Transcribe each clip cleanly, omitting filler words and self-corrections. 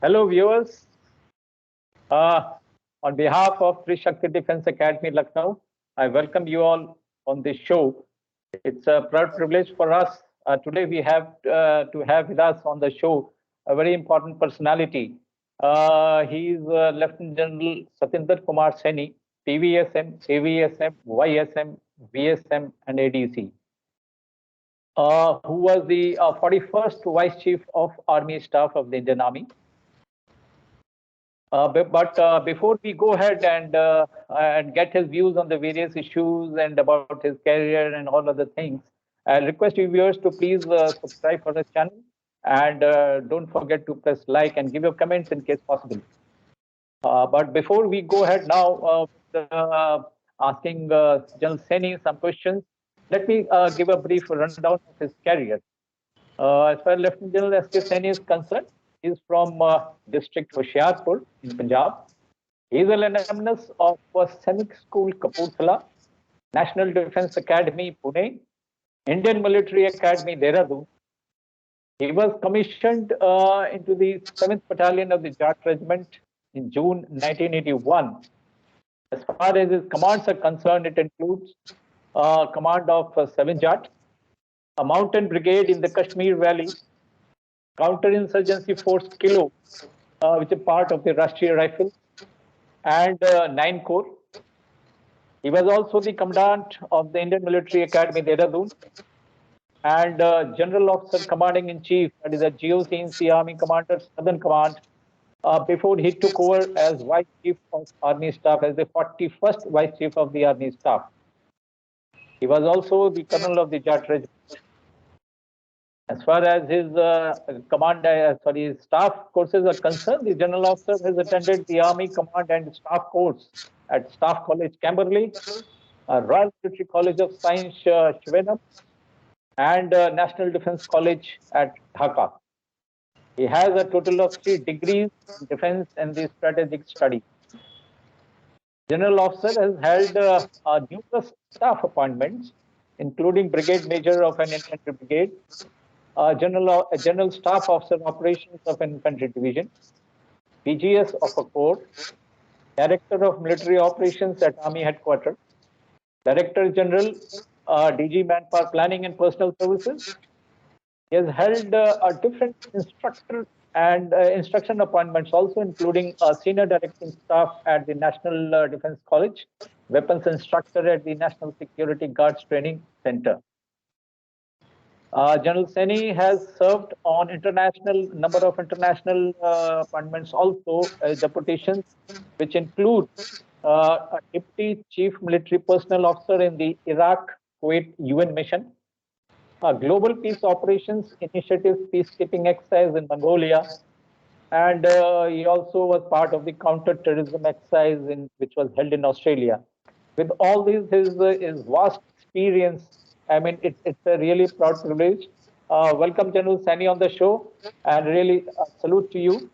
Hello viewers, on behalf of TRISHAKTI Defense Academy Lucknow, I welcome you all on this show. It's a proud privilege for us. Today we have to have with us on the show a very important personality. He is Lieutenant General Satinder Kumar Saini, PVSM, AVSM, YSM, VSM and ADC. Who was the 41st Vice Chief of Army Staff of the Indian Army. But before we go ahead and get his views on the various issues and about his career and all other things, I request you viewers to please subscribe for the channel and don't forget to press like and give your comments in case possible. But before we go ahead now, asking General Saini some questions, let me give a brief rundown of his career. As far as Lieutenant General S.K. Saini is concerned, he is from district Hoshiarpur in Punjab. He is an alumnus of Sainik School Kapurthala, National Defense Academy Pune, Indian Military Academy Dehradun. He was commissioned into the 7th Battalion of the Jat Regiment in June 1981. As far as his commands are concerned, it includes command of 7 Jat, a mountain brigade in the Kashmir Valley, Counterinsurgency Force Kilo, which is part of the Rashtriya Rifles, and 9 Corps. He was also the commandant of the Indian Military Academy Dehradun and General Officer Commanding in Chief, that is a GOC Army Commander, Southern Command, before he took over as Vice Chief of Army Staff, as the 41st Vice Chief of the Army Staff. He was also the Colonel of the Jat Regiment. As far as his staff courses are concerned, the General Officer has attended the Army Command and Staff course at Staff College, Camberley, Royal Military College of Science, Shrivenham, and National Defense College at Dhaka. He has a total of 3 degrees in defense and the strategic study. General Officer has held numerous staff appointments, including Brigade Major of an Infantry Brigade, General Staff Officer Operations of an Infantry Division, PGS of a Corps, Director of Military Operations at Army Headquarters, Director General, DG Manpower Planning and Personal Services. He has held different instructor and instruction appointments also, including Senior Directing Staff at the National Defense College, Weapons Instructor at the National Security Guards Training Center. General Saini has served on number of international appointments also, deputations, which include a Deputy Chief Military Personnel Officer in the Iraq-Kuwait UN mission, Global Peace Operations Initiative Peacekeeping exercise in Mongolia, and he also was part of the counter-terrorism exercise which was held in Australia. With all these, his vast experience, I mean, it's a really proud privilege. Welcome, General Saini, on the show, and really salute to you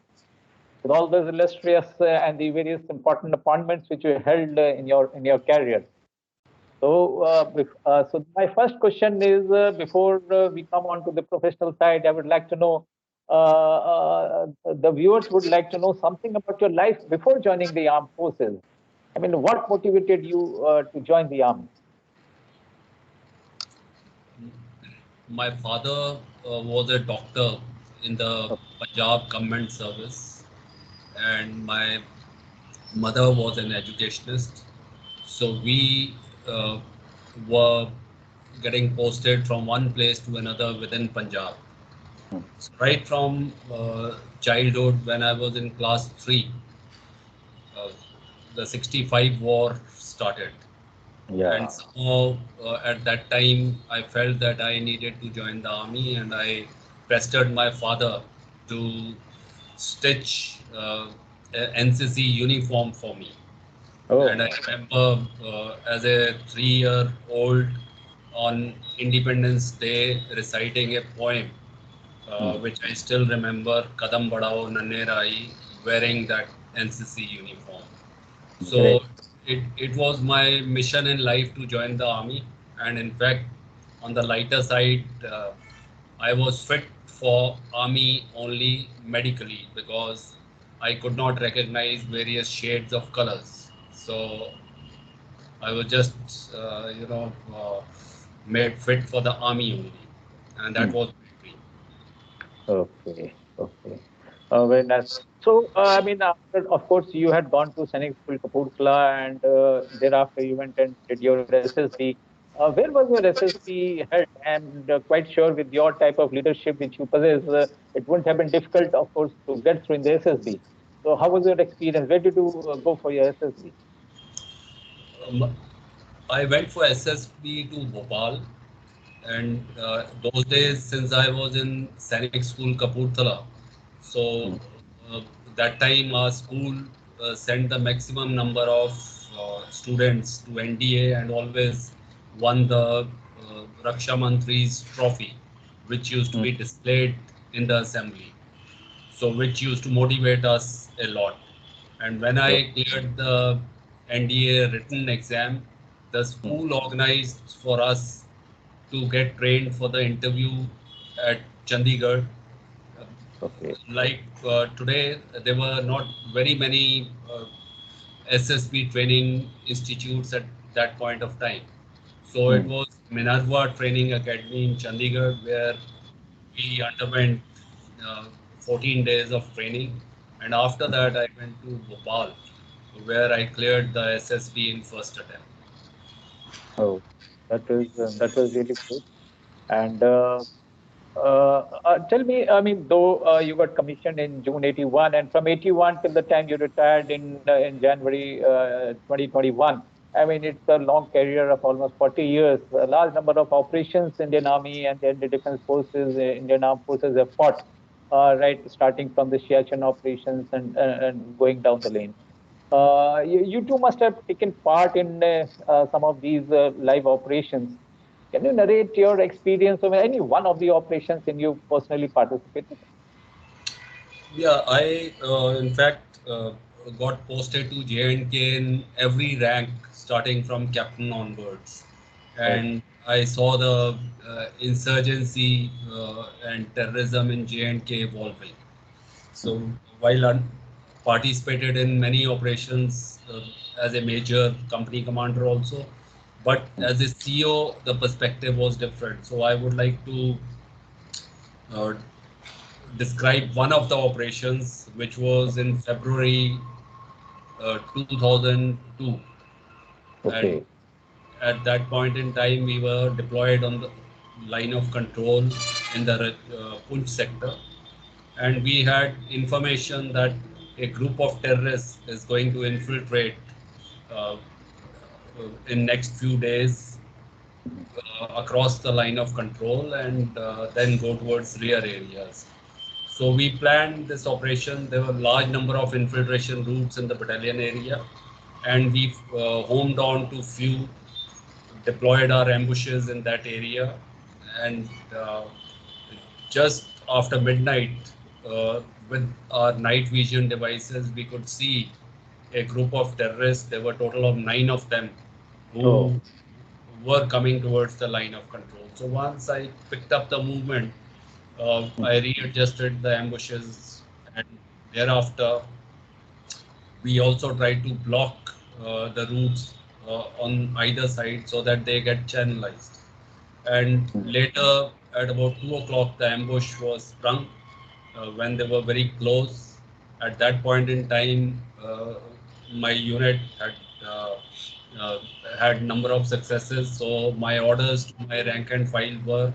with all those illustrious and the various important appointments which you held in your career. So, so my first question is, before we come on to the professional side, I would like to know, the viewers would like to know something about your life before joining the armed forces. I mean, what motivated you to join the army? My father was a doctor in the Punjab Government Service, and my mother was an educationist. So we were getting posted from one place to another within Punjab. So right from childhood, when I was in class 3, the 65 war started. Yeah. And somehow at that time, I felt that I needed to join the army, and I pestered my father to stitch NCC uniform for me. Oh. And I remember as a 3-year-old on Independence Day reciting a poem, which I still remember, Kadam Badao Nanne Rai, wearing that NCC uniform. So it was my mission in life to join the army, and in fact, on the lighter side, I was fit for army only medically, because I could not recognize various shades of colors. So I was just, made fit for the army only, and that was my dream. Okay, okay. Very nice. So, I mean, after, of course, you had gone to Sainik School Kapurthala, and thereafter you went and did your SSB. Where was your SSB held? And quite sure with your type of leadership which you possess, it wouldn't have been difficult, of course, to get through in the SSB. So, how was your experience? Where did you go for your SSB? Um, I went for SSB to Bhopal, and those days, since I was in Sainik School Kapurthala, so uh, that time our school sent the maximum number of students to NDA and always won the Raksha Mantri's trophy, which used to be displayed in the assembly. So which used to motivate us a lot. And when I cleared the NDA written exam, the school organized for us to get trained for the interview at Chandigarh. Okay. Today, there were not very many SSB training institutes at that point of time. So it was Minerva Training Academy in Chandigarh where we underwent uh, 14 days of training. And after that, I went to Bhopal where I cleared the SSB in first attempt. Oh, that was really good. And tell me, I mean, though you got commissioned in June 81, and from 81 till the time you retired in January 2021, I mean, it's a long career of almost 40 years. A large number of operations Indian Army and the Indian Defense Forces, Indian Armed Forces have fought, right, starting from the Siachen operations and going down the lane. You too must have taken part in some of these live operations. Can you narrate your experience of any one of the operations in you personally participated? Yeah, I in fact got posted to J&K in every rank starting from captain onwards. Oh, And I saw the insurgency and terrorism in J&K evolving. So while I participated in many operations as a major company commander also, but as a CEO, the perspective was different. So I would like to uh, describe one of the operations, which was in February 2002. And okay. at that point in time, we were deployed on the line of control in the Punch sector. And we had information that a group of terrorists is going to infiltrate uh, in next few days across the line of control and then go towards rear areas. So we planned this operation. There were large number of infiltration routes in the battalion area, and we homed on to few, deployed our ambushes in that area, and just after midnight, with our night vision devices, we could see a group of terrorists. There were a total of 9 of them Oh, who were coming towards the line of control. So once I picked up the movement, I readjusted the ambushes, and thereafter we also tried to block the routes on either side so that they get channelized. And later, at about 2 o'clock, the ambush was sprung when they were very close. At that point in time, my unit uh, uh, had number of successes. So my orders to my rank and file were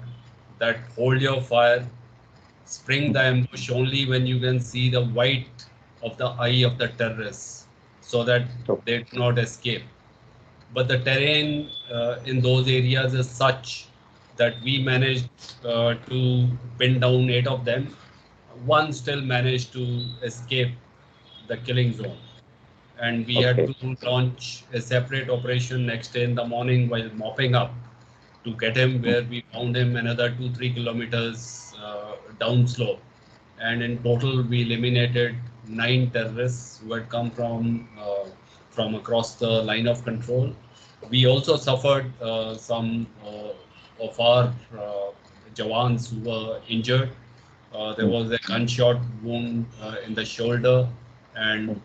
that hold your fire, spring the ambush only when you can see the white of the eye of the terrorists, so that oh, they do not escape. But the terrain in those areas is such that we managed to pin down 8 of them. One still managed to escape the killing zone. And we had okay. to launch a separate operation next day in the morning while mopping up to get him, where we found him another 2-3 kilometers downslope. And in total, we eliminated 9 terrorists who had come from across the line of control. We also suffered some of our jawans who were injured. There was a gunshot wound in the shoulder, and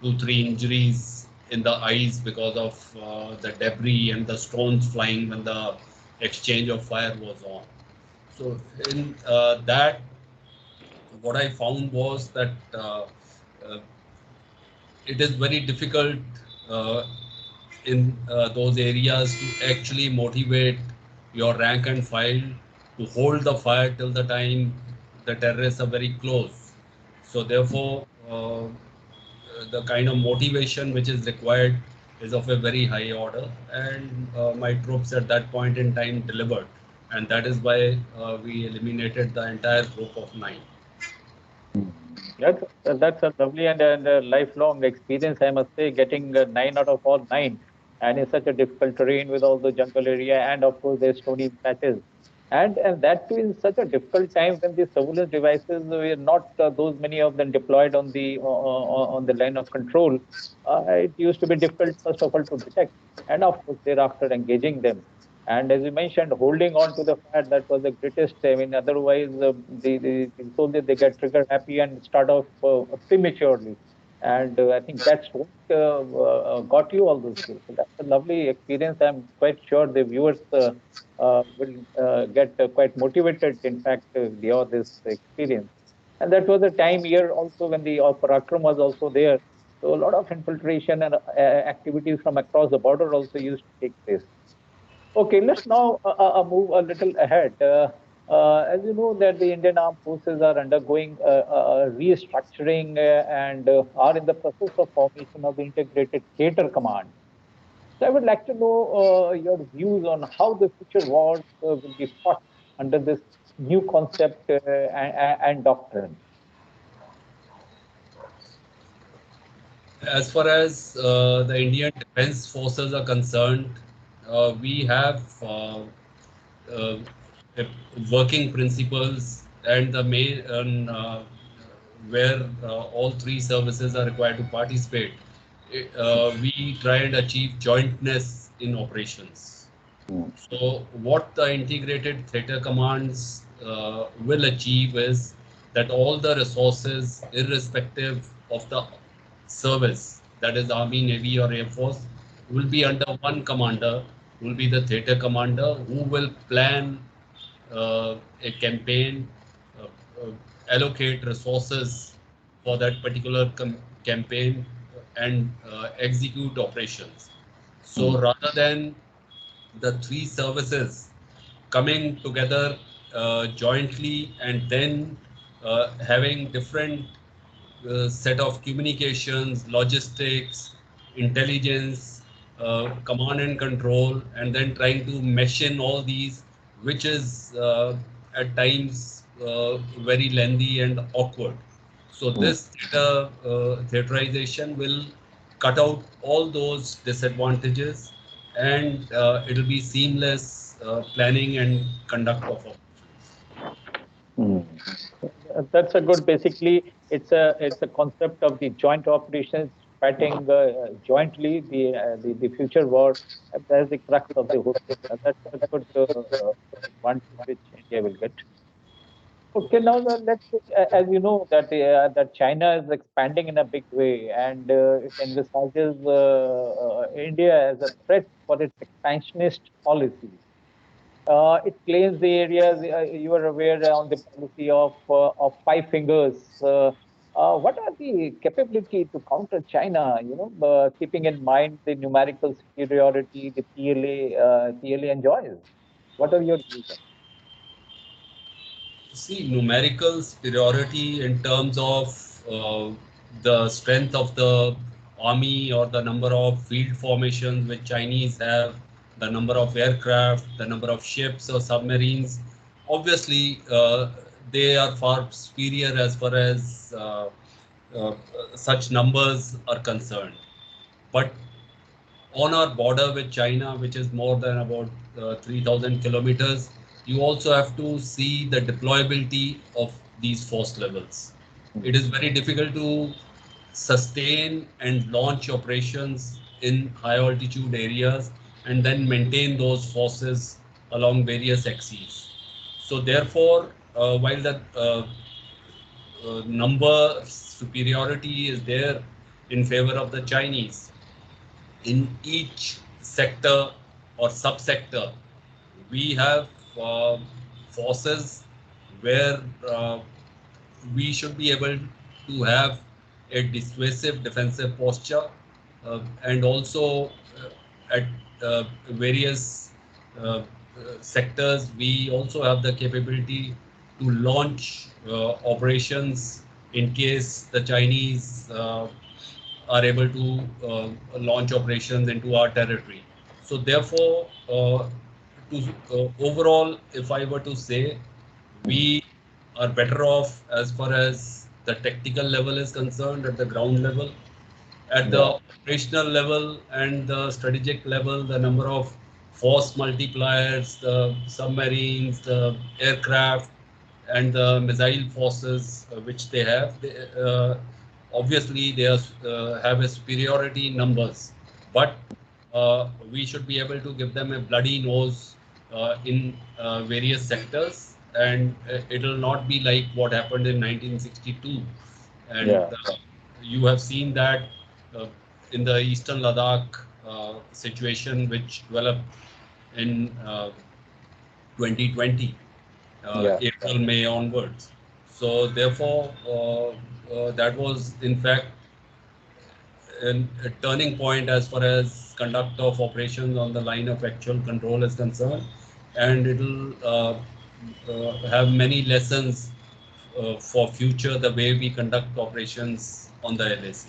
2-3 injuries in the eyes because of the debris and the stones flying when the exchange of fire was on. So in that, what I found was that uh, it is very difficult uh, in those areas to actually motivate your rank and file to hold the fire till the time the terrorists are very close. So therefore, the kind of motivation which is required is of a very high order, and my troops at that point in time delivered, and that is why we eliminated the entire group of 9. That's a lovely and a lifelong experience, I must say, getting 9 out of all 9, and in such a difficult terrain with all the jungle area and of course there's stony patches, and that too in such a difficult time when the surveillance devices were not those many of them deployed on the line of control. It used to be difficult first of all to detect, and of course thereafter engaging them. And as you mentioned, holding on to the fire, that was the greatest. I mean, otherwise, the soldiers, they get trigger happy and start off prematurely. And I think that's what got you all those skills. So that's a lovely experience. I'm quite sure the viewers will get quite motivated, in fact, beyond this experience. And that was a time here also when the Parakram was also there. So a lot of infiltration and activities from across the border also used to take place. Okay, let's now move a little ahead. As you know, that the Indian Armed Forces are undergoing restructuring and are in the process of formation of the Integrated Theatre Command. So I would like to know your views on how the future wars will be fought under this new concept and doctrine. As far as the Indian Defense Forces are concerned, we have uh, working principles and the main where all 3 services are required to participate. We try and achieve jointness in operations. So what the integrated theater commands will achieve is that all the resources, irrespective of the service, that is Army, Navy or Air Force, will be under one commander, will be the theater commander, who will plan a campaign, uh, allocate resources for that particular campaign and execute operations. So rather than the 3 services coming together jointly and then having different set of communications, logistics, intelligence, command and control, and then trying to mesh in all these, which is at times very lengthy and awkward. So this theaterization will cut out all those disadvantages, and it will be seamless planning and conduct of operations. That's a good. Basically, it's a concept of the joint operations fighting jointly the future war. That's the crux of the whole thing. That's a good advantage which India will get. Okay, now let's as you know that China is expanding in a big way, and it envisages India as a threat for its expansionist policies. It claims the areas you are aware on the policy of 5 fingers. What are the capability to counter China? Keeping in mind the numerical superiority the PLA enjoys. What are your views on? See, numerical superiority in terms of the strength of the army or the number of field formations which Chinese have, the number of aircraft, the number of ships or submarines. Obviously, they are far superior as far as uh, such numbers are concerned. But on our border with China, which is more than about 3,000 kilometers, you also have to see the deployability of these force levels. It is very difficult to sustain and launch operations in high altitude areas and then maintain those forces along various axes. So therefore, while the number superiority is there in favor of the Chinese. In each sector or subsector, we have forces where we should be able to have a dissuasive defensive posture, and also at various sectors we also have the capability to launch operations in case the Chinese are able to launch operations into our territory. So therefore, overall, if I were to say, we are better off as far as the tactical level is concerned at the ground level. At the operational level and the strategic level, the number of force multipliers, the submarines, the aircraft, and the missile forces which they have, obviously they have a superiority in numbers, but we should be able to give them a bloody nose in various sectors, and it will not be like what happened in 1962. And you have seen that in the Eastern Ladakh situation, which developed in 2020, April, May onwards. So therefore, that was in fact a turning point as far as conduct of operations on the line of actual control is concerned, and it will have many lessons for future, the way we conduct operations on the LAC.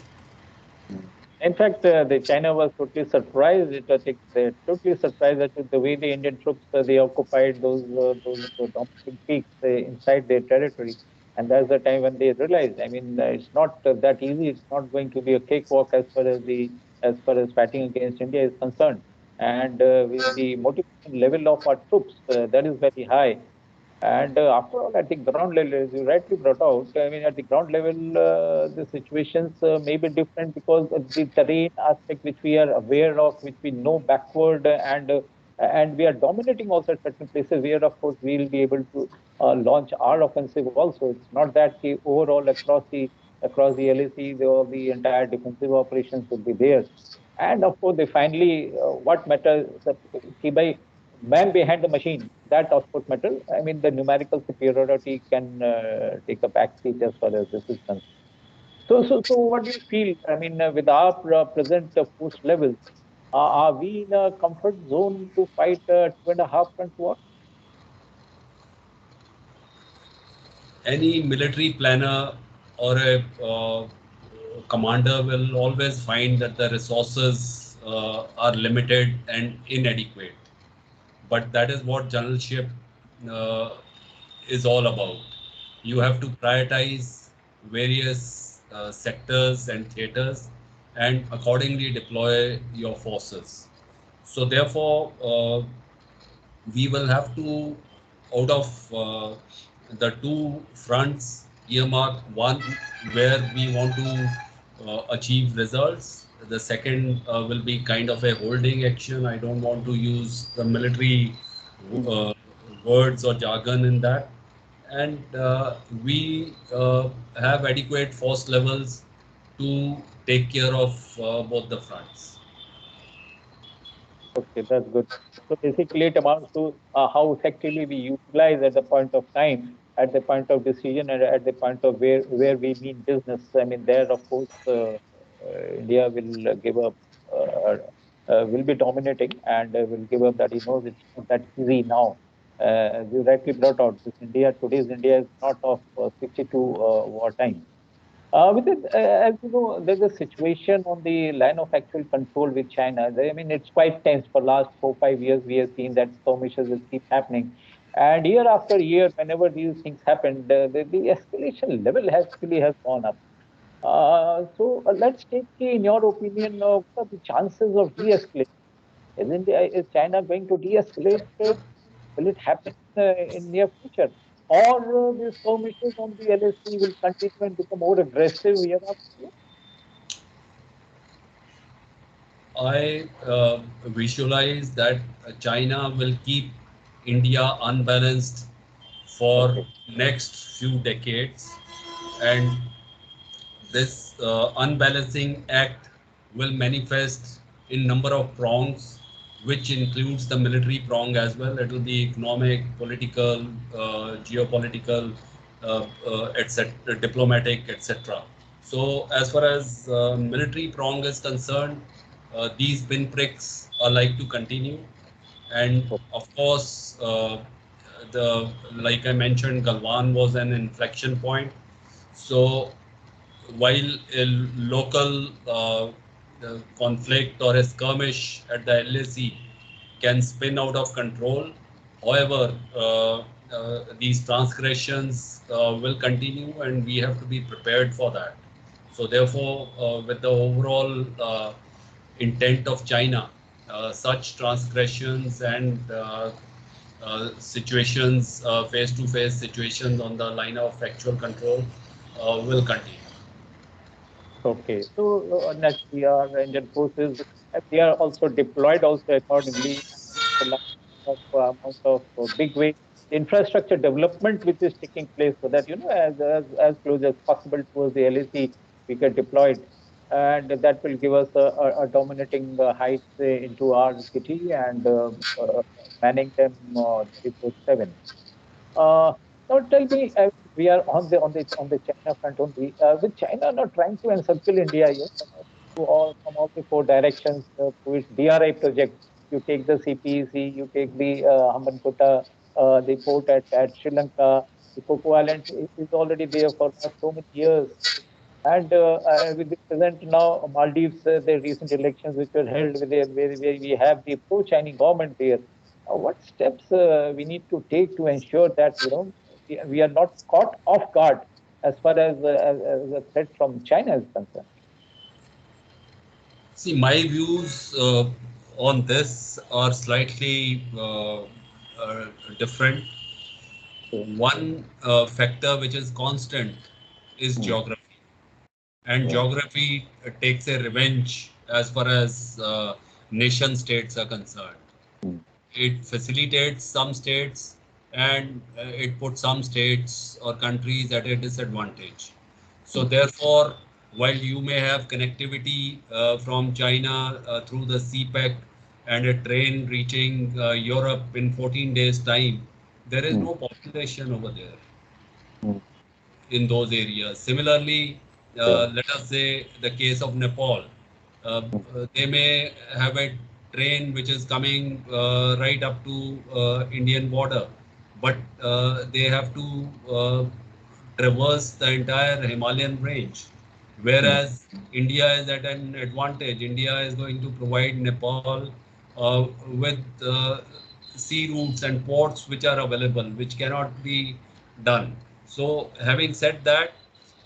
In fact, the China was totally surprised. I think they're totally surprised at the way the Indian troops they occupied those domestic peaks inside their territory, and that's the time when they realized. I mean, it's not that easy. It's not going to be a cakewalk as far as fighting against India is concerned. And with the motivation level of our troops, that is very high. And after all, at the ground level, as you rightly brought out, I mean, at the ground level, the situations may be different because of the terrain aspect, which we are aware of, which we know backward, and we are dominating also at certain places where, of course, we will be able to launch our offensive also. It's not that the overall across the LAC, the entire defensive operations will be there. And of course, they finally, what matters, by man behind the machine, that output matter. I mean, the numerical superiority can take a backseat as far as this is concerned. So what do you feel? I mean, with our present force levels, are we in a comfort zone to fight 2.5 front war? Any military planner or a commander will always find that the resources are limited and inadequate. But that is what generalship is all about. You have to prioritize various sectors and theaters and accordingly deploy your forces. So therefore, we will have to, out of the two fronts, earmark one where we want to achieve results. The second will be kind of a holding action. I don't want to use the military words or jargon in that. And we have adequate force levels to take care of both the fronts. Okay, that's good. So basically, it amounts to how effectively we utilize at the point of time, at the point of decision, and at the point of where we mean business. I mean, there, of course, India will give up, will be dominating, and will give up that. He knows it's not that easy now. As you rightly brought out, this India, today's India is not of 62 wartime. With it, as you know, there's a situation on the line of actual control with China. I mean, it's quite tense for last 4 5 years. We have seen that skirmishes will keep happening, and year after year, whenever these things happen, the escalation level has gone up. So let's take, in your opinion, what are the chances of de-escalation? Is China going to de-escalate? Will it happen in near future? Or these skirmishes on the LSC will continue and become more aggressive year after year? I visualize that China will keep India unbalanced for next few decades, and this unbalancing act will manifest in number of prongs, which includes the military prong as well. It will be economic, political, geopolitical, etc., diplomatic, etc. So as far as military prong is concerned, these pinpricks are like to continue, and of course, the like I mentioned, Galwan was an inflection point. So while a local conflict or a skirmish at the LAC can spin out of control, however, these transgressions will continue and we have to be prepared for that. So therefore, with the overall intent of China, such transgressions and situations, face-to-face situations on the line of actual control will continue. Okay, so naturally, our Indian forces, they are also deployed also accordingly. The large amount of big way infrastructure development which is taking place, so that as close as possible towards the LAC we get deployed, and that will give us a dominating height into our city and manning them 24/7. Uh, Now tell me, we are on the China front only. With China not trying to encircle India, from all the four directions through its DRI project. You take the CPEC, you take the Hambantota, the port at Sri Lanka. The Cocoa Island is already there for last so many years. And with the present now Maldives, the recent elections which were held where we have the pro-Chinese government there. What steps we need to take to ensure that we are not caught off guard as far as a threat from China is concerned? See, my views on this are slightly different. One factor which is constant is geography, and geography takes a revenge as far as nation states are concerned. It facilitates some states and it puts some states or countries at a disadvantage. So therefore, while you may have connectivity from China through the CPEC and a train reaching Europe in 14 days time, there is no population over there in those areas. Similarly, let us say the case of Nepal. They may have a train which is coming right up to Indian border, but they have to traverse the entire Himalayan range. Whereas India is at an advantage. India is going to provide Nepal with sea routes and ports which are available, which cannot be done. So having said that,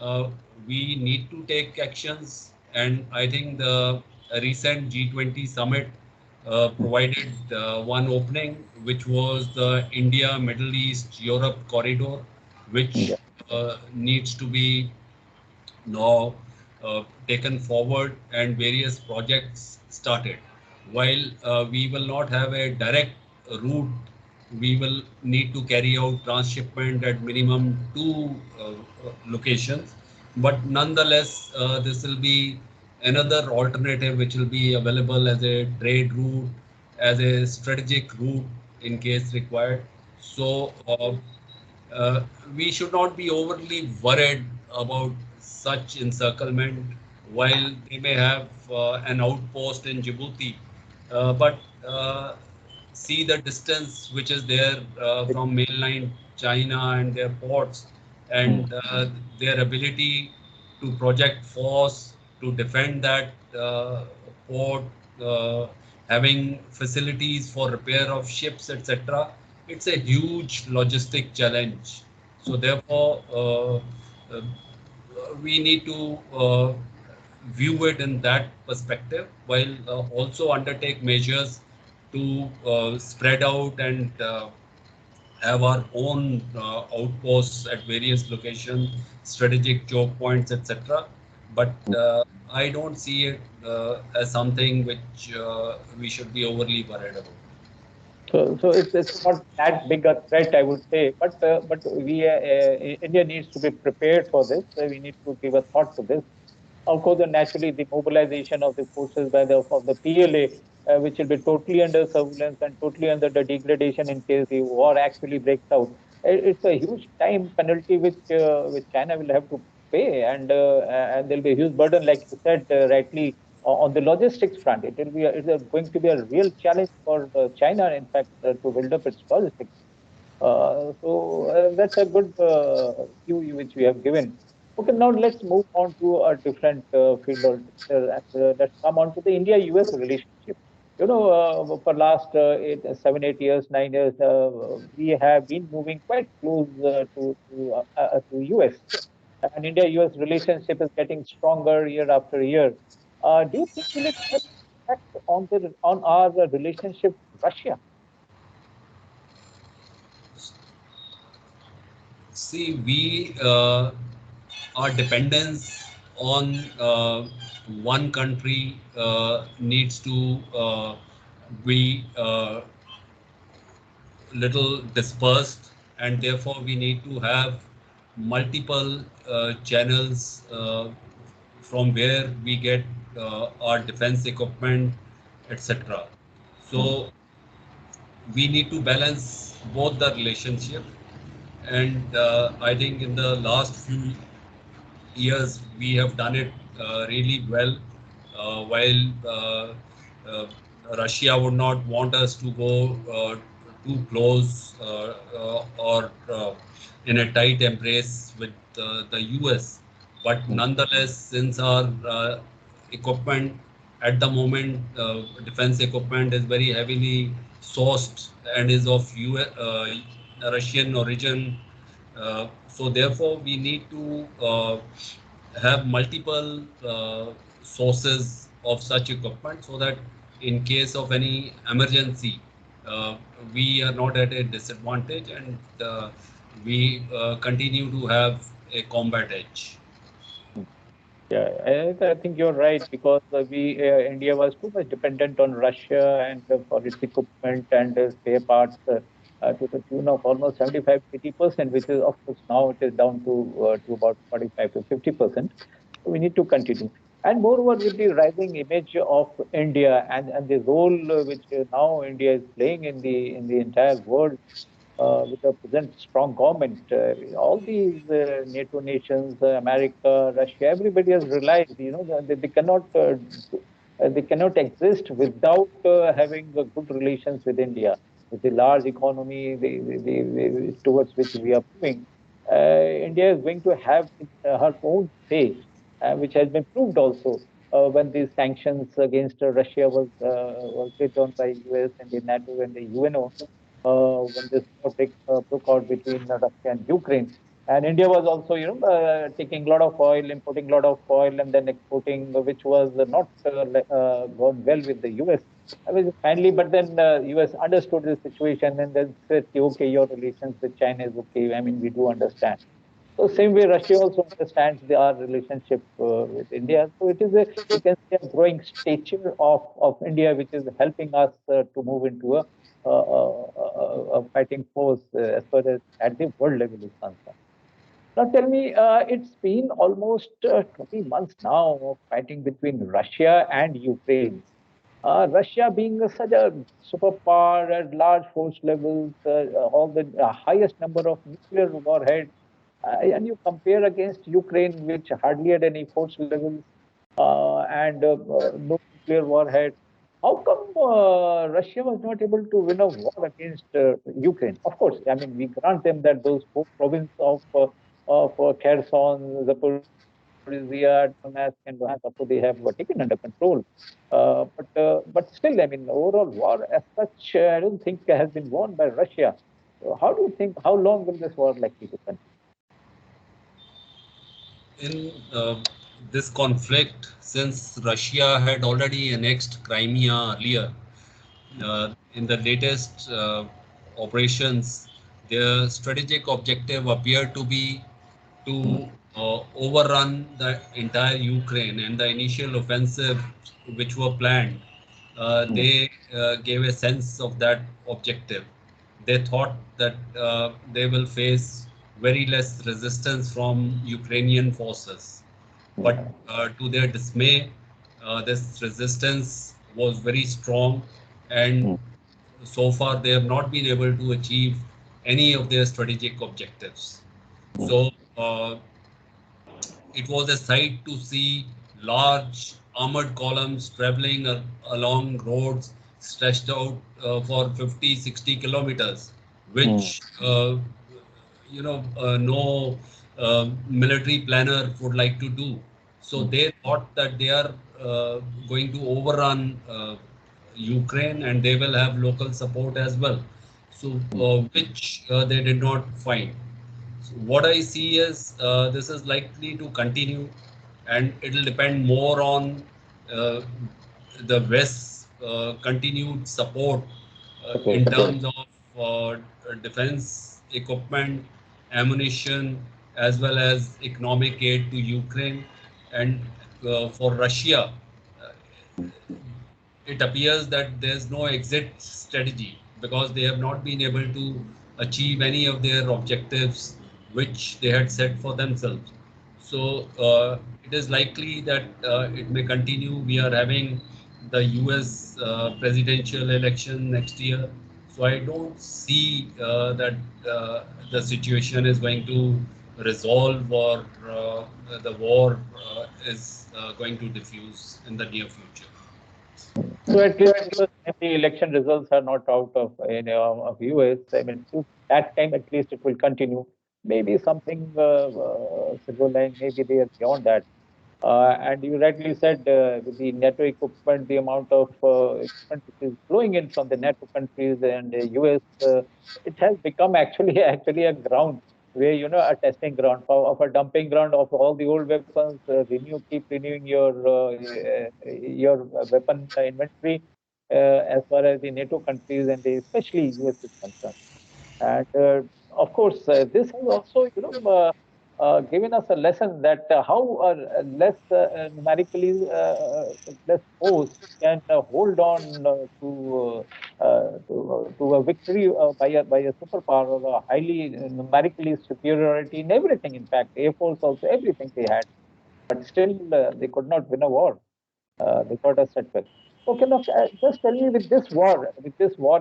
uh, we need to take actions, and I think the recent G20 summit provided one opening, which was the India, Middle East, Europe corridor, which needs to be now taken forward and various projects started. While we will not have a direct route, we will need to carry out transshipment at minimum two locations. But nonetheless, this will be another alternative which will be available as a trade route, as a strategic route in case required. So we should not be overly worried about such encirclement while they may have an outpost in Djibouti. But see the distance which is there from mainland China and their ports, and their ability to project force to defend that port, uh, having facilities for repair of ships, etc. It's a huge logistic challenge. So therefore, we need to view it in that perspective, while also undertake measures to spread out and have our own outposts at various locations, strategic choke points, etc. But I don't see it as something which we should be overly worried about. So it's not that big a threat, I would say, but India needs to be prepared for this. We need to give a thought to this. Of course, and naturally, the mobilization of the forces by the of the PLA, which will be totally under surveillance and totally under the degradation in case the war actually breaks out. It's a huge time penalty which China will have to pay, and there'll be a huge burden, like you said rightly, on the logistics front. It's going to be a real challenge for China, in fact, to build up its logistics. So that's a good view which we have given. Okay, now let's move on to a different field, and let's come on to the India-US relationship. For last 7, 8 years, 9 years, we have been moving quite close to US, and India-US relationship is getting stronger year after year. Do you think will it have impact on our relationship with Russia? See, our dependence on one country needs to be little dispersed, and therefore we need to have multiple channels from where we get our defense equipment, etc. So we need to balance both the relationship, and I think in the last few years we have done it really well. While Russia would not want us to go too close or in a tight embrace with the US, but nonetheless, since our equipment at the moment, defense equipment is very heavily sourced and is of Russian origin. So therefore, we need to have multiple sources of such equipment so that in case of any emergency, uh, we are not at a disadvantage, and we continue to have a combat edge. Yeah, I think you're right because India was too much dependent on Russia and for its equipment and spare parts to the tune of almost 75 to 80%, which is, of course, now it is down to about 45 to 50%. So we need to continue. And moreover, with the rising image of India and the role which now India is playing in the entire world, with the present strong government, all these NATO nations, America, Russia, everybody has realized, they cannot exist without having good relations with India, with the large economy towards which we are moving. India is going to have her own say, which has been proved also when these sanctions against Russia was laid on by US and the NATO and the UNO when this war broke out between Russia and Ukraine. And India was also, taking a lot of oil, importing a lot of oil, and then exporting, which was not gone well with the US. I mean, finally, but then US understood the situation and then said, okay, your relations with China is okay. I mean, we do understand. So same way, Russia also understands our relationship with India. So it is you can say a growing stature of India, which is helping us to move into a fighting force as far as at the world level is concerned. Now tell me, it's been almost 20 months now of fighting between Russia and Ukraine. Russia being such a superpower at large force levels, all the highest number of nuclear warheads, and you compare against Ukraine, which hardly had any force levels and no nuclear warhead. How come Russia was not able to win a war against Ukraine? Of course, I mean we grant them that those four provinces of Kherson, Zaporizhia, Donetsk, and Luhansk, they have taken under control. But still, I mean, overall war as such, I don't think has been won by Russia. So how do you think? How long will this war likely to continue? In this conflict, since Russia had already annexed Crimea earlier, in the latest operations, their strategic objective appeared to be to overrun the entire Ukraine, and the initial offensive which were planned they gave a sense of that objective. They thought that they will face very less resistance from Ukrainian forces. But to their dismay, this resistance was very strong, and so far they have not been able to achieve any of their strategic objectives. So it was a sight to see large armored columns traveling along roads stretched out for 50, 60 kilometers, which no military planner would like to do. So they thought that they are going to overrun Ukraine and they will have local support as well. So which they did not find. So what I see is this is likely to continue, and it will depend more on uh, the West's continued support in terms of defense equipment, ammunition, as well as economic aid to Ukraine. And for Russia, it appears that there's no exit strategy because they have not been able to achieve any of their objectives which they had set for themselves. So it is likely that it may continue. We are having the US presidential election next year. So I don't see that the situation is going to resolve or the war is going to diffuse in the near future. So at least if the election results are not out of US, I mean, to that time at least it will continue. Maybe something silver line, maybe they are beyond that. And you rightly said with the NATO equipment, the amount of equipment which is flowing in from the NATO countries and the US, it has become actually actually a ground where a testing ground of a dumping ground of all the old weapons. Keep renewing your weapon inventory as far as the NATO countries and especially US is concerned. And of course, this has also, given us a lesson that how less numerically less force can hold on to a victory by a superpower or a highly numerically superiority in everything. In fact, Air Force also everything they had, but still they could not win a war. They got a setback. Okay, now just tell me with this war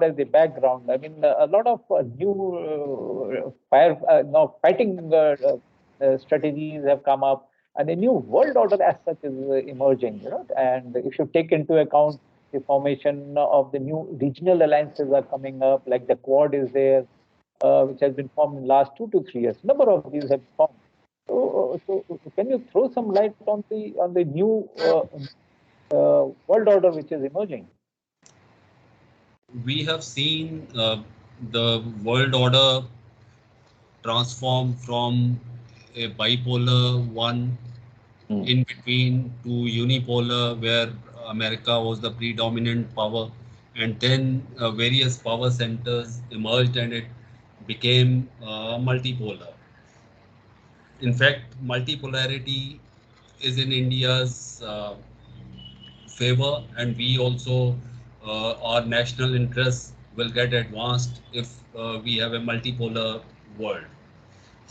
as the background. I mean, a lot of new fighting strategies have come up, and a new world order as such is emerging. And if you take into account the formation of the new regional alliances are coming up, like the Quad is there, which has been formed in the last 2 to 3 years. Number of these have formed. So can you throw some light on the new world order which is emerging? We have seen the world order transform from a bipolar one in between to unipolar, where America was the predominant power, and then various power centers emerged and it became multipolar. In fact, multipolarity is in India's favor, and we also our national interests will get advanced if we have a multipolar world.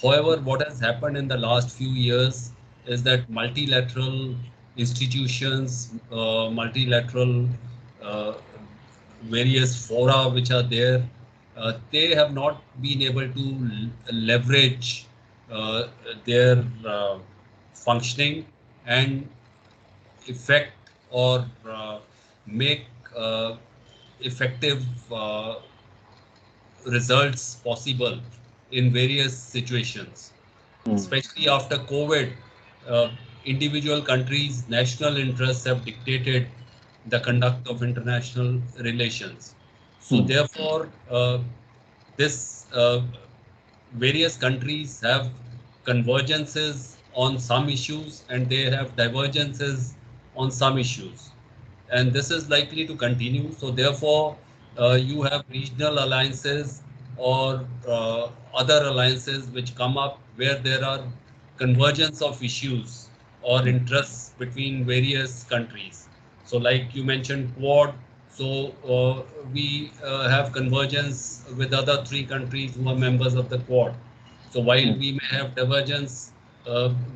However, what has happened in the last few years is that multilateral institutions, multilateral uh, various fora which are there, they have not been able to leverage their functioning and effect or make effective results possible in various situations. Especially after COVID, uh, individual countries' national interests have dictated the conduct of international relations. So therefore, this various countries have convergences on some issues and they have divergences on some issues, and this is likely to continue. So therefore, you have regional alliances or other alliances which come up where there are convergence of issues or interests between various countries. So like you mentioned Quad, So we have convergence with other three countries who are members of the Quad. So while we may have divergence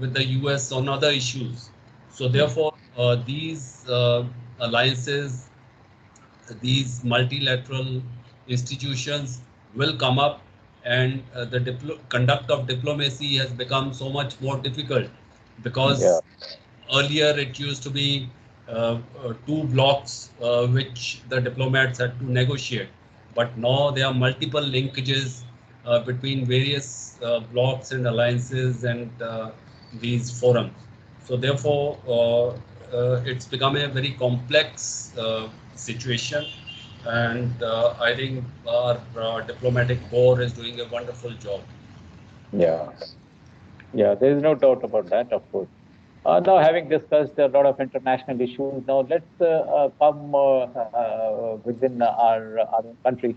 with the US on other issues, so therefore these alliances, these multilateral institutions will come up, and the conduct of diplomacy has become so much more difficult, because earlier it used to be two blocks which the diplomats had to negotiate, but now there are multiple linkages between various blocks and alliances and these forums. So therefore, it's become a very complex situation, and I think our diplomatic corps is doing a wonderful job. Yeah, yeah, there is no doubt about that, of course. Now, having discussed a lot of international issues, now let's come within our own country.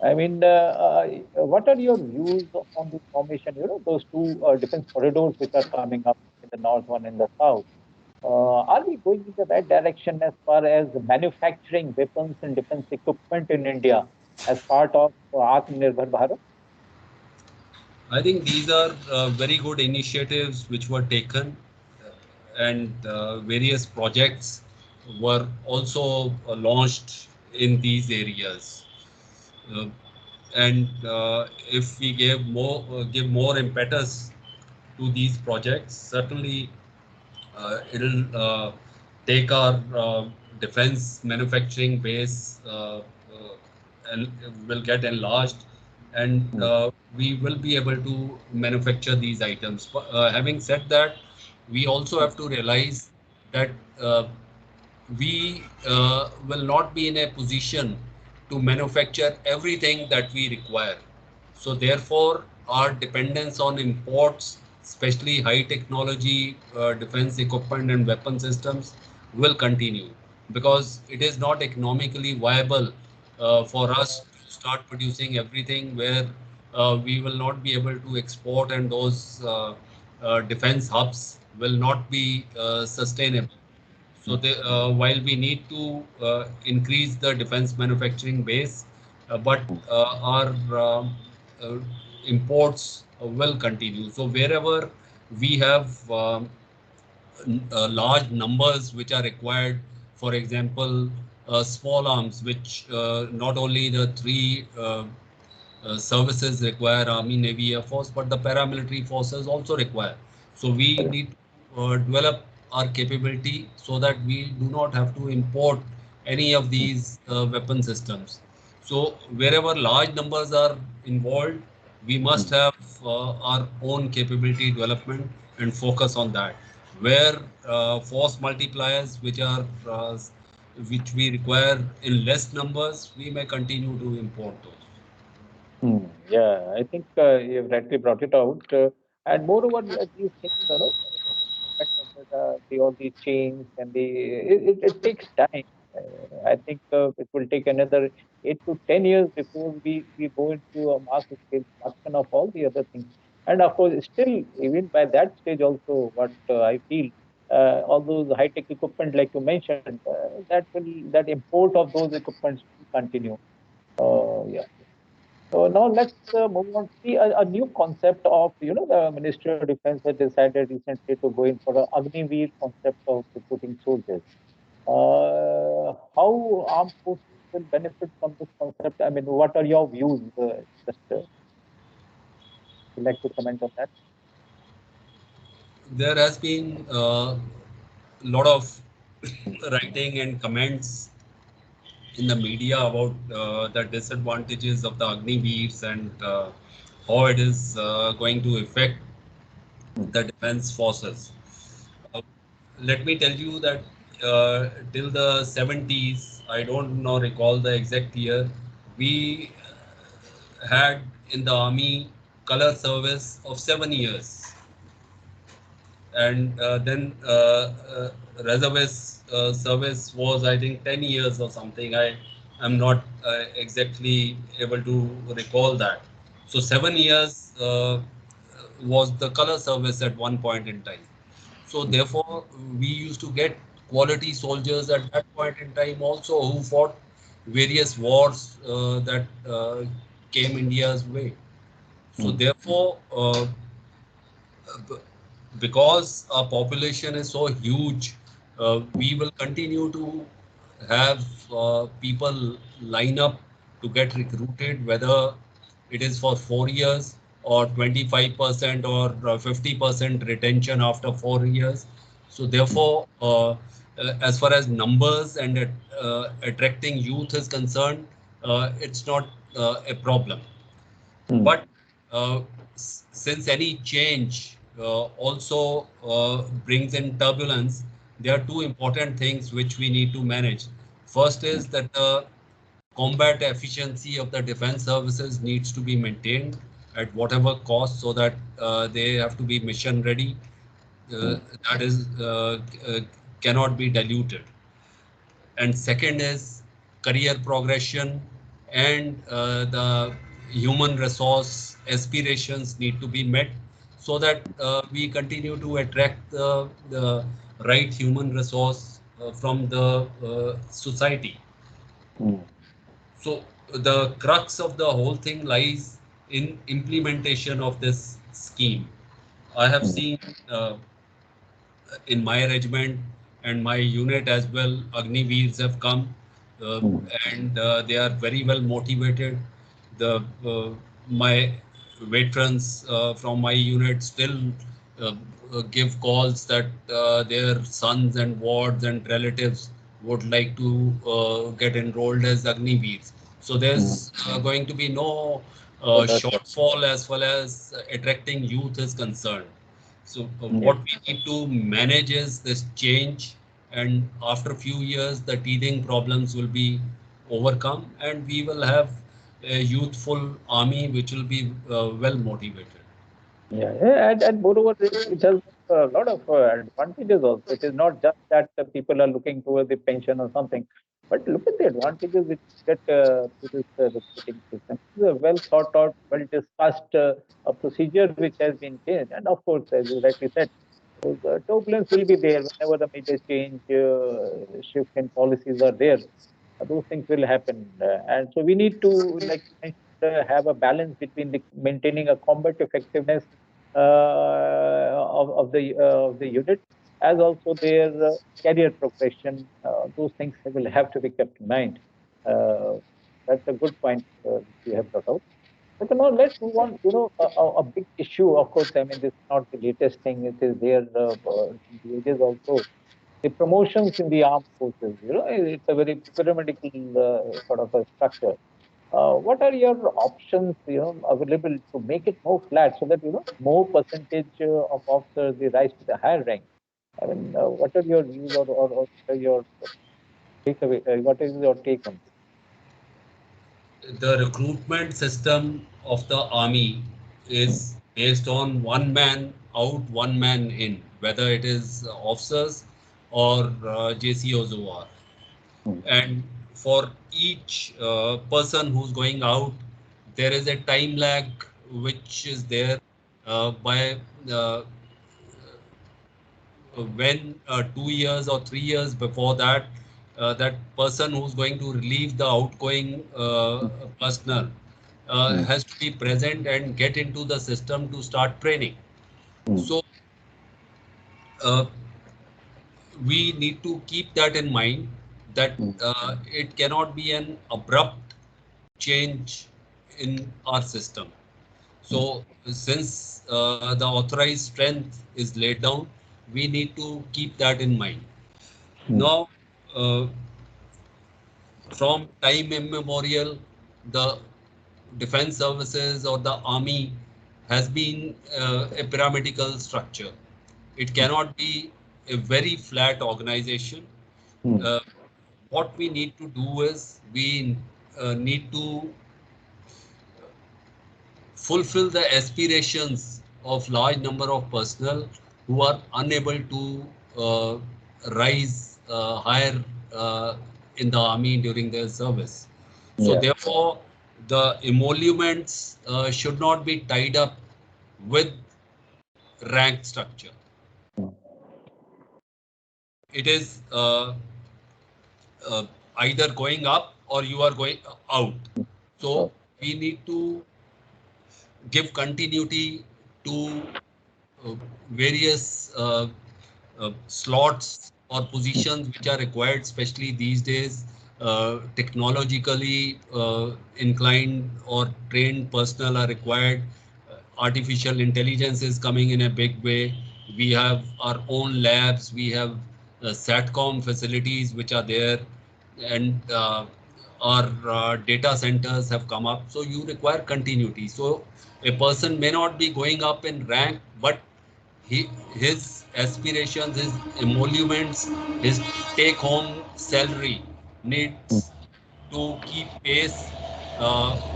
I mean, what are your views on the formation? Those two defense corridors which are coming up in the north, one in the south. Are we going in the right direction as far as manufacturing weapons and defense equipment in India as part of Atmanirbhar Bharat? I think these are very good initiatives which were taken, and various projects were also launched in these areas. Uh, and if we give more impetus to these projects, certainly it'll take our defense manufacturing base and will get enlarged, and we will be able to manufacture these items. But, having said that, we also have to realize that we will not be in a position to manufacture everything that we require. So therefore, our dependence on imports, especially high technology defense equipment and weapon systems, will continue, because it is not economically viable for us to start producing everything where we will not be able to export, and those defense hubs will not be sustainable. So while we need to increase the defense manufacturing base, but our uh, imports will continue. So wherever we have large numbers which are required, for example, small arms, which not only the three services require, Army, Navy, Air Force, but the paramilitary forces also require. So we need to develop our capability so that we do not have to import any of these weapon systems. So wherever large numbers are involved, we must have our own capability development and focus on that. Where force multipliers, which we require in less numbers, we may continue to import those. Yeah, I think you've rightly brought it out. And moreover, these things, all these chains and it takes time. I think it will take another 8 to 10 years before we go into a mass scale production of all the other things. And of course, still, even by that stage also, what I feel, all those high-tech equipment, like you mentioned, that import of those equipments will continue. Yeah. So now let's move on. See a new concept of the Ministry of Defense has decided recently to go in for a Agniveer concept of recruiting soldiers. How armed forces will benefit from this concept? I mean, what are your views? Just would like to comment on that. There has been a lot of writing and comments in the media about the disadvantages of the Agniveers, and how it is going to affect the defense forces. Uh, Let me tell you that till the 70s, I don't know recall the exact year, we had in the army color service of 7 years, and then reservist service was, I think, 10 years or something. I'm not exactly able to recall that. So 7 years was the color service at one point in time. So therefore we used to get quality soldiers at that point in time also, who fought various wars that came India's way. So therefore, because our population is so huge, we will continue to have people line up to get recruited, whether it is for 4 years or 25% or 50% retention after 4 years. So therefore, as far as numbers and attracting youth is concerned, it's not a problem. But since any change also brings in turbulence, there are two important things which we need to manage. First is that the combat efficiency of the defense services needs to be maintained at whatever cost, so that they have to be mission ready. That is cannot be diluted. And second is career progression, and the human resource aspirations need to be met, so that we continue to attract the right human resource from the society. So the crux of the whole thing lies in implementation of this scheme. I have seen in my regiment and my unit as well, Agniveers have come, uh, and they are very well motivated. The my veterans from my unit still uh, give calls that their sons and wards and relatives would like to get enrolled as Agniveers. So there's going to be no shortfall as far as attracting youth is concerned. So what we need to manage is this change, and after a few years, the teething problems will be overcome, and we will have a youthful army which will be well motivated. And moreover, it has a lot of advantages also. It is not just that people are looking towards the pension or something, but look at the advantages which get to this recruiting system. This is a well thought out, well discussed a procedure which has been changed. And of course, as you rightly said, turbulence will be there whenever the major change, shift in policies are there. Those things will happen. And so we need to, like you mentioned, have a balance between maintaining a combat effectiveness of the unit, as also their career progression. Those things will have to be kept in mind. Uh, that's a good point which you have brought out. But now let's move on. A big issue, of course. I mean, this is not the latest thing. It is there in the ages also. The promotions in the armed forces. It's a very pyramidal sort of a structure. What are your options, available to make it more flat, so that more percentage of officers they rise to the higher rank? I mean, what are your views, or what are your takeaway? What is your take on The recruitment system of the army is based on one man out, one man in, whether it is officers or JCOs who are. this? And for each person who's going out, there is a time lag which is there by when 2 years or 3 years before that, that person who's going to relieve the outgoing personnel has to be present and get into the system to start training. So uh, we need to keep that in mind, that it cannot be an abrupt change in our system. So since the authorized strength is laid down, we need to keep that in mind. Now, uh, from time immemorial, the defense services or the army has been a pyramidal structure. It cannot be a very flat organization. Uh, what we need to do is we need to fulfill the aspirations of large number of personnel who are unable to rise higher in the army during their service. So therefore, the emoluments should not be tied up with rank structure. It is either going up or you are going out. So we need to give continuity to various slots or positions which are required, especially these days. Technologically inclined or trained personnel are required. Artificial intelligence is coming in a big way. We have our own labs. We have SATCOM facilities which are there, and our data centers have come up. So you require continuity. So a person may not be going up in rank, but his aspirations, his emoluments, his take-home salary needs to keep pace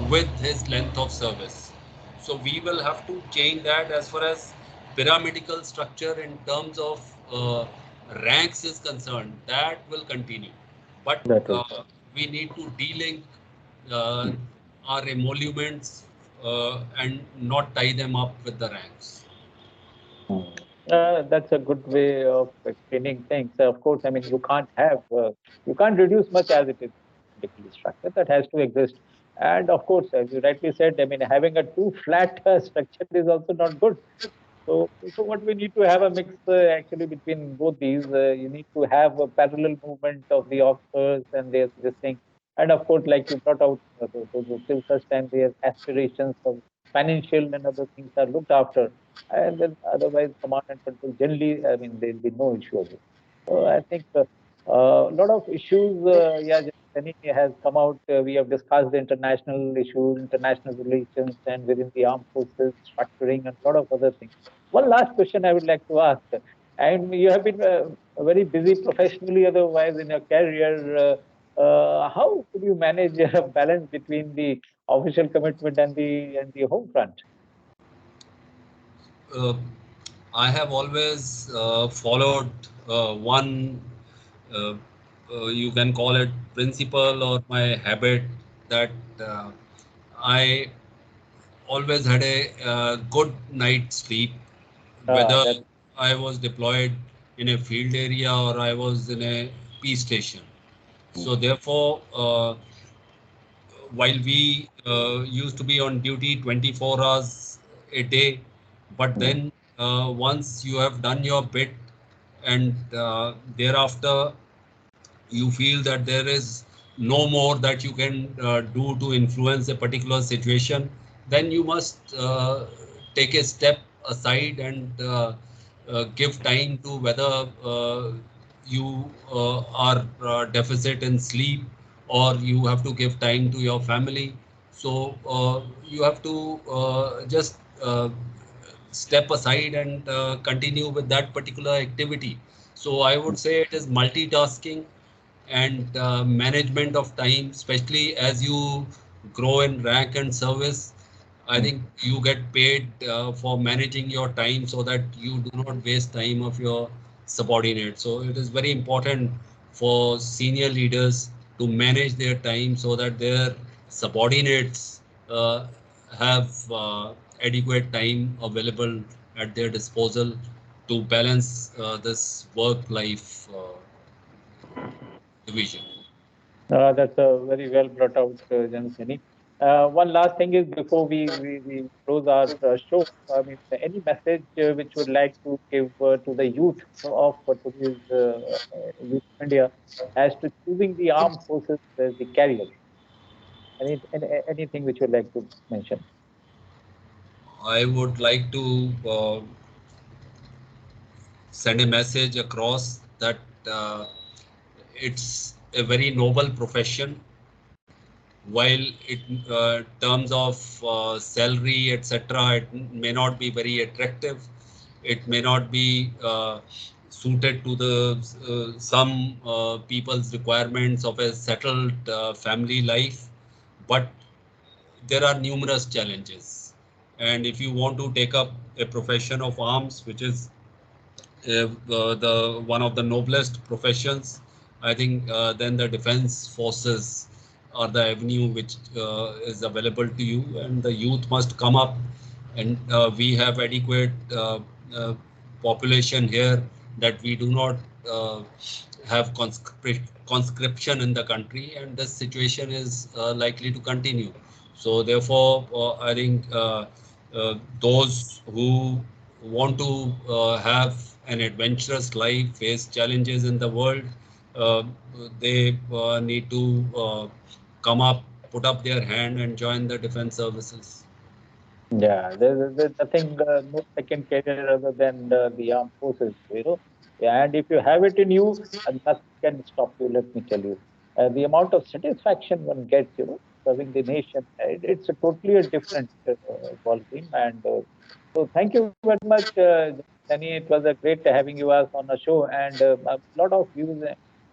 with his length of service. So we will have to change that as far as pyramidical structure in terms of ranks is concerned. That will continue, but we need to de-link uh, our emoluments and not tie them up with the ranks. That's a good way of explaining things. Of course, I mean, you can't reduce much as it is particularly structure that has to exist. And of course, as you rightly said, I mean, having a too flat structure is also not good. So what we need to have a mix actually between both these. You need to have a parallel movement of the officers and their this thing, and of course, like you brought out, till such time their aspirations of financial and other things are looked after, and then otherwise command and control generally, I mean, there will be no issue of it. So I think a lot of issues, yeah, Jenny has come out. We have discussed the international issues, international relations, and within the armed forces structuring, and a lot of other things. One last question I would like to ask, and you have been very busy professionally, otherwise in your career. How could you manage a balance between the official commitment and the home front? uh, I have always followed one, uh, you can call it principle or my habit, that I always had a good night's sleep, whether That I was deployed in a field area or I was in a peace station. So therefore, while we used to be on duty 24 hours a day, but then once you have done your bit and thereafter you feel that there is no more that you can do to influence a particular situation, then you must take a step aside and give time to whether you are deficit in sleep, or you have to give time to your family. So you have to just step aside and continue with that particular activity. So I would say it is multitasking and management of time, especially as you grow in rank and service. I think you get paid for managing your time so that you do not waste time of your subordinate. So it is very important for senior leaders to manage their time so that their subordinates have adequate time available at their disposal to balance this work-life division. That's a very well brought out, Janasini. One last thing is before we close our show, I mean, any message which you would like to give to the youth of today's youth of India as to choosing the armed forces as the career? Anything which you would like to mention? I would like to send a message across that it's a very noble profession. While it terms of salary, etc., it may not be very attractive. It may not be suited to the some people's requirements of a settled family life, but there are numerous challenges. And if you want to take up a profession of arms, which is the one of the noblest professions, I think then the defense forces are the avenue which is available to you, and the youth must come up. And we have adequate uh, population here, that we do not have conscription in the country, and this situation is likely to continue. So therefore, I think those who want to have an adventurous life, face challenges in the world, uh, they need to come up, put up their hand and join the defense services. Yeah, there's nothing, no second career other than the armed forces, you know. Yeah, and if you have it in you, nothing can stop you, let me tell you. The amount of satisfaction one gets, you know, serving the nation, it's a totally a different ball game. And so thank you very much, Sunny. It was a great having you us on the show. And a lot of views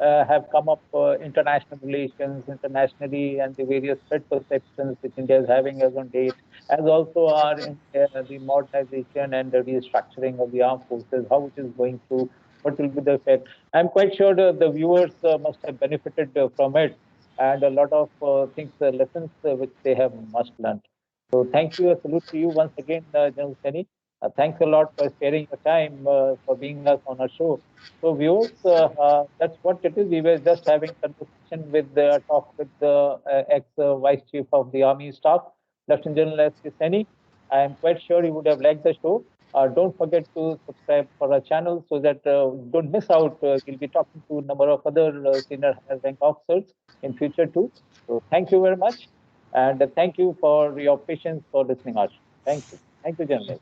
have come up international relations, internationally, and the various threat perceptions which India is having as on date, as also our the modernization and the restructuring of the armed forces, how it is going through, what will be the effect. I'm quite sure the viewers must have benefited from it, and a lot of things, lessons which they have must learn. So thank you, a salute to you once again, General Seni. Thanks a lot for sparing your time for being us on our show. So viewers, that's what it is. We were just having conversation with the talk with the ex-Vice Chief of the Army Staff, Lieutenant General S.K. Saini. I am quite sure you would have liked the show. Don't forget to subscribe for our channel so that don't miss out. We'll be talking to a number of other senior higher rank officers in future too. So thank you very much. And thank you for your patience for listening us. Thank you. Thank you, General.